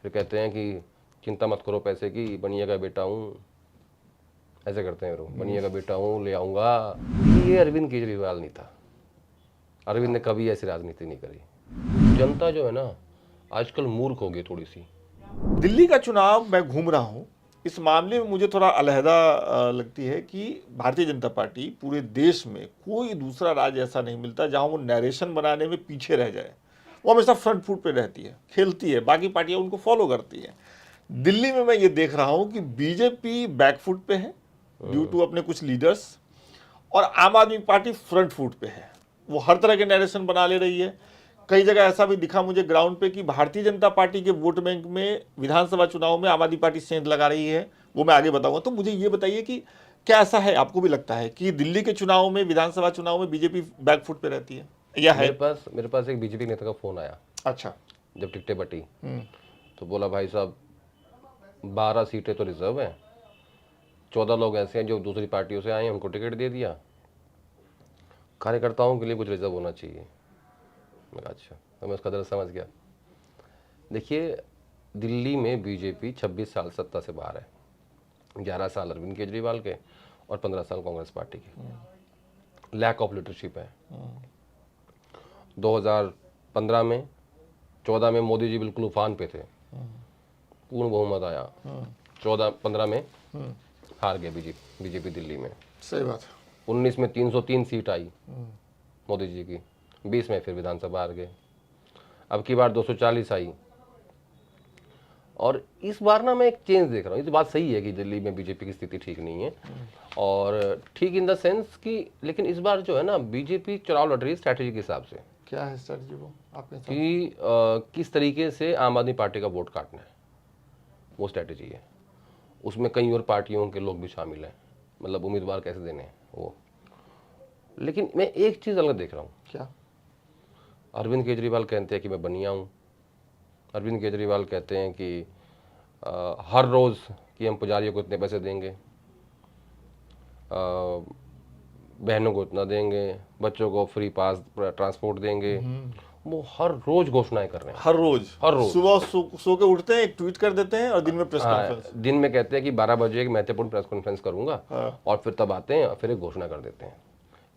फिर कहते हैं कि चिंता मत करो पैसे की, बनिए का बेटा हूँ, ऐसे करते हैं लोग, बनिए का बेटा हूँ, ले आऊँगा। ये अरविंद केजरीवाल नहीं था। अरविंद ने कभी ऐसी राजनीति नहीं करी। जनता जो है ना आजकल मूर्ख हो गई थोड़ी सी। दिल्ली का चुनाव मैं घूम रहा हूं, इस मामले में मुझे थोड़ा अलहदा लगती है कि भारतीय जनता पार्टी पूरे देश में कोई दूसरा राज्य ऐसा नहीं मिलता जहां वो नैरेशन बनाने में पीछे रह जाए। वो हमेशा फ्रंट फुट पे रहती है, खेलती है, बाकी पार्टियां उनको फॉलो करती हैं। दिल्ली में मैं ये देख रहा हूं कि बीजेपी बैकफुट पे है ड्यू टू अपने कुछ लीडर्स, और आम आदमी पार्टी फ्रंट फुट पे है। वो हर तरह के नैरेशन बना ले रही है। कई जगह ऐसा भी दिखा मुझे ग्राउंड पे कि भारतीय जनता पार्टी के वोट बैंक में विधानसभा चुनाव में आम आदमी पार्टी सेंध लगा रही है। वो मैं आगे बताऊंगा। तो मुझे ये बताइए कि क्या ऐसा है, आपको भी लगता है कि दिल्ली के चुनाव में, विधानसभा चुनाव में बीजेपी बैकफुट पे रहती है या है? मेरे पास एक बीजेपी नेता का फोन आया। अच्छा। जब टिकटें बटी तो बोला भाई साहब 12 सीटें तो रिजर्व हैं, 14 लोग ऐसे हैं जो दूसरी पार्टियों से आए हैं, उनको टिकट दे दिया, कार्यकर्ताओं के लिए कुछ रिजर्व होना चाहिए। मैं कहा अच्छा, तो मैं उसका दर्द समझ गया। देखिए दिल्ली में बीजेपी 26 साल सत्ता से बाहर है, 11 साल अरविंद केजरीवाल के और 15 साल कांग्रेस पार्टी के। लैक ऑफ लीडरशिप है। 2015 में 14 में मोदी जी बिल्कुल उफान पे थे, पूर्ण बहुमत आया। 14-15 में हार गए बीजेपी दिल्ली में। सही बात है। 19 में 303 सीट आई मोदी जी की, 20 में फिर विधानसभा हार गए। अब की बार 240 आई। और इस बार ना मैं एक चेंज देख रहा हूँ। ये तो बात सही है कि दिल्ली में बीजेपी की स्थिति ठीक नहीं है, और ठीक इन द सेंस कि, लेकिन इस बार जो है ना बीजेपी चुनाव लड़ रही है स्ट्रैटेजी के हिसाब से। क्या है स्ट्रेटजी वो आपके साथ? कि किस तरीके से आम आदमी पार्टी का वोट काटना है, वो स्ट्रैटेजी है। उसमें कई और पार्टियों के लोग भी शामिल हैं, मतलब उम्मीदवार कैसे देने हैं वो। लेकिन मैं एक चीज़ अलग देख रहा हूँ। क्या? अरविंद केजरीवाल कहते हैं कि मैं बनिया हूँ। अरविंद केजरीवाल कहते हैं कि हर रोज़ कि हम पुजारियों को इतने पैसे देंगे, बहनों को इतना देंगे, बच्चों को फ्री पास ट्रांसपोर्ट देंगे। वो हर रोज घोषणाएं कर रहे हैं। हर रोज सुबह सो के उठते हैं, एक ट्वीट कर देते हैं और दिन में प्रेस कॉन्फ्रेंस। दिन में कहते हैं कि 12 बजे एक महत्वपूर्ण प्रेस कॉन्फ्रेंस करूंगा, और फिर तब आते हैं और फिर एक घोषणा कर देते हैं।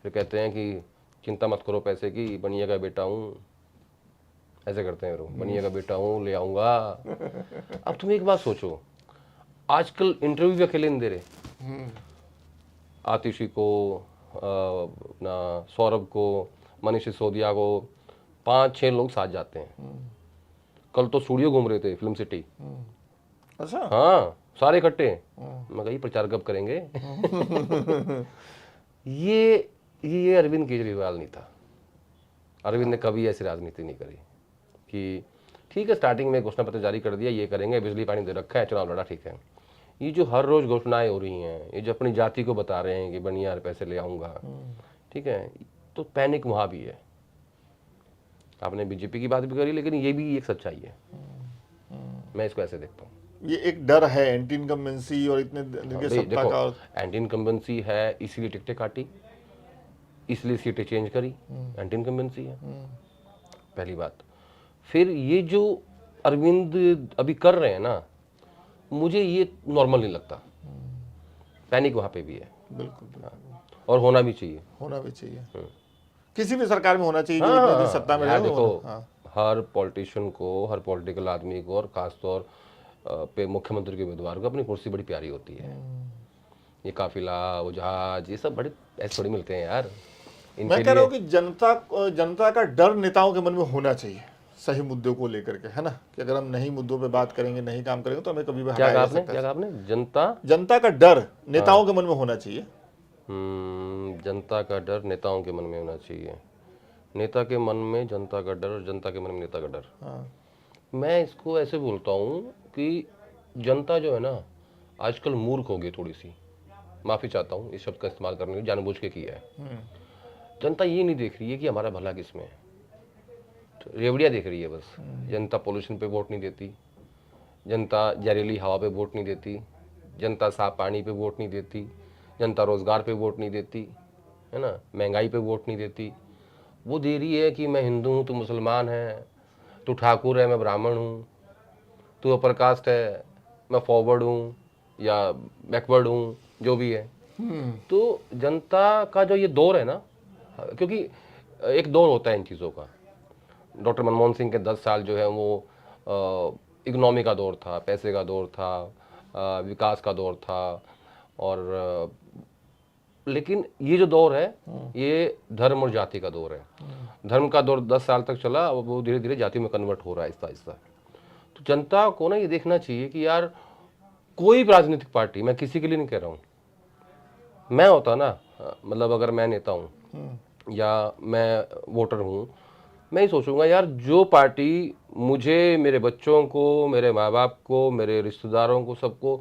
फिर कहते हैं कि चिंता मत करो पैसे की, बनिए का बेटा हूँ, ऐसे करते हैं लोग, बनिए का बेटा हूँ, ले आऊँगा। अब तुम एक बात सोचो, आजकल इंटरव्यू भी अकेले नहीं दे रहे। आतिशी को, अपना सौरभ को, मनीष सिसोदिया को, 5-6 लोग साथ जाते हैं। कल तो स्टूडियो घूम रहे थे फिल्म सिटी। अच्छा। हाँ, सारे इकट्ठे। मैं कही प्रचार कब करेंगे? ये अरविंद केजरीवाल नहीं था। अरविंद ने कभी ऐसी राजनीति नहीं करी कि ठीक है स्टार्टिंग में घोषणा पत्र जारी कर दिया, ये करेंगे, बिजली पानी दे रखा है, चुनाव लड़ा, ठीक है। ये जो हर रोज घोषणाएं हो रही हैं, ये जो अपनी जाति को बता रहे हैं कि बनिया पैसे ले आऊंगा, ठीक है, तो पैनिक वहां भी है। आपने बीजेपी की बात भी करी, लेकिन ये भी एक सच्चाई है। मैं इसको ऐसे देखता हूँ। ये एक डर है एंटी इनकम्बेंसी और इतने दिन के सत्ता का। एंटी इनकम्बेंसी है, इसीलिए टिकटें काटी, इसलिए सीटें चेंज करी, एंटी इनकम्बेंसी है पहली बात। फिर ये जो अरविंद अभी कर रहे हैं ना, मुझे ये नॉर्मल नहीं लगता। पैनिक वहां पे भी है। बिल्कुल। और होना भी चाहिए। होना भी चाहिए, किसी भी सरकार में होना चाहिए जो इतने दिन सत्ता में रहे। देखो हर पॉलिटिशियन को, हर पॉलिटिकल आदमी को, और खासतौर पे मुख्यमंत्री के उम्मीदवार को अपनी कुर्सी बड़ी प्यारी होती है। ये काफिला, वो जहाज, ये सब बड़े ऐसे थोड़ी मिलते हैं यार। मैं कह रहा हूँ कि जनता का डर नेताओं के मन में होना चाहिए सही मुद्दों को लेकर के, है ना, कि अगर हम नहीं मुद्दों पे बात करेंगे, नहीं काम करेंगे तो हमें कभी भी हटाया जा सकता है। क्या आपने? जनता का डर नेताओं के मन में होना चाहिए। जनता का डर नेताओं के मन में होना चाहिए। नेता के मन में जनता का डर, और जनता के मन में नेता का डर। मैं इसको ऐसे बोलता हूँ कि जनता जो है ना आजकल मूर्ख हो गई थोड़ी सी। माफ़ी चाहता हूँ इस शब्द का इस्तेमाल करने की, जानबूझ के किया है। जनता ये नहीं देख रही है कि हमारा भला किसमें है, तो रेवड़िया देख रही है बस। जनता पोल्यूशन पे वोट नहीं देती, जनता जहरीली हवा पे वोट नहीं देती, जनता साफ पानी पे वोट नहीं देती, जनता रोज़गार पे वोट नहीं देती, है ना, महंगाई पे वोट नहीं देती। वो दे रही है कि मैं हिंदू हूँ, तू मुसलमान है, तू ठाकुर है, मैं ब्राह्मण हूँ, तू अपर कास्ट है, मैं फॉरवर्ड हूँ या बैकवर्ड हूँ, जो भी है। तो जनता का जो ये दौर है ना, क्योंकि एक दौर होता है इन चीज़ों का। डॉक्टर मनमोहन सिंह के 10 साल जो है वो इकोनॉमी का दौर था, पैसे का दौर था, विकास का दौर था। और लेकिन ये जो दौर है ये धर्म और जाति का दौर है। धर्म का दौर 10 साल तक चला, अब वो धीरे धीरे जाति में कन्वर्ट हो रहा है आहिस्ता आहिस्ता। तो जनता को ना ये देखना चाहिए कि यार कोई भी राजनीतिक पार्टी, मैं किसी के लिए नहीं कह रहा हूँ, मैं होता ना, मतलब अगर मैं नेता हूँ या मैं वोटर हूँ, मैं ही सोचूंगा यार जो पार्टी मुझे, मेरे बच्चों को, मेरे माँ बाप को, मेरे रिश्तेदारों को, सबको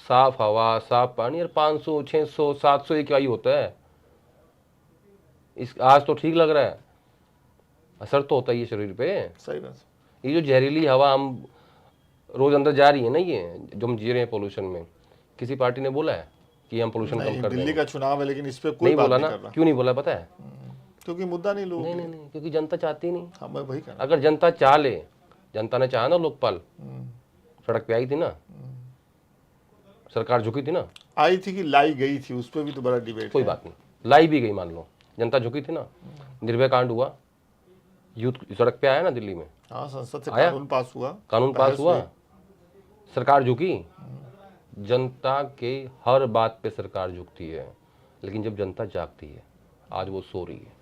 साफ हवा, साफ पानी, यार 500 600 700 ही क्या ही होता है। इस आज तो ठीक लग रहा है, असर तो होता ही है शरीर पे। सही बात। ये जो जहरीली हवा हम रोज अंदर जा रही है ना, ये जो हम जी रहे हैं पोल्यूशन में, किसी पार्टी ने बोला है कि हम पोल्यूशन कम नहीं, कर दिल्ली देंगे? का चुनाव है लेकिन इस पे कोई नहीं बात बोला नहीं ना। कर रहा। क्यों नहीं बोला पता है? क्योंकि मुद्दा नहीं लोग। नहीं, क्योंकि जनता चाहती नहीं। हाँ, मैं वही कह रहा अगर जनता चाह ले, जनता ने चाहा ना, लोकपाल हूँ। सड़क पे आई थी ना, सरकार झुकी थी ना। आई थी कि लाई गई थी, उस पर भी तो बड़ा डिबेट कोई है। बात नहीं, लाई भी गई मान लो, जनता झुकी थी ना। निर्भया कांड हुआ, यूथ सड़क पे आया ना दिल्ली में, हाँ, संसद से आया? कानून पास हुआ, कानून पास बहस हुआ, हुई। सरकार झुकी। जनता के हर बात पे सरकार झुकती है, लेकिन जब जनता जागती है, आज वो सो रही है।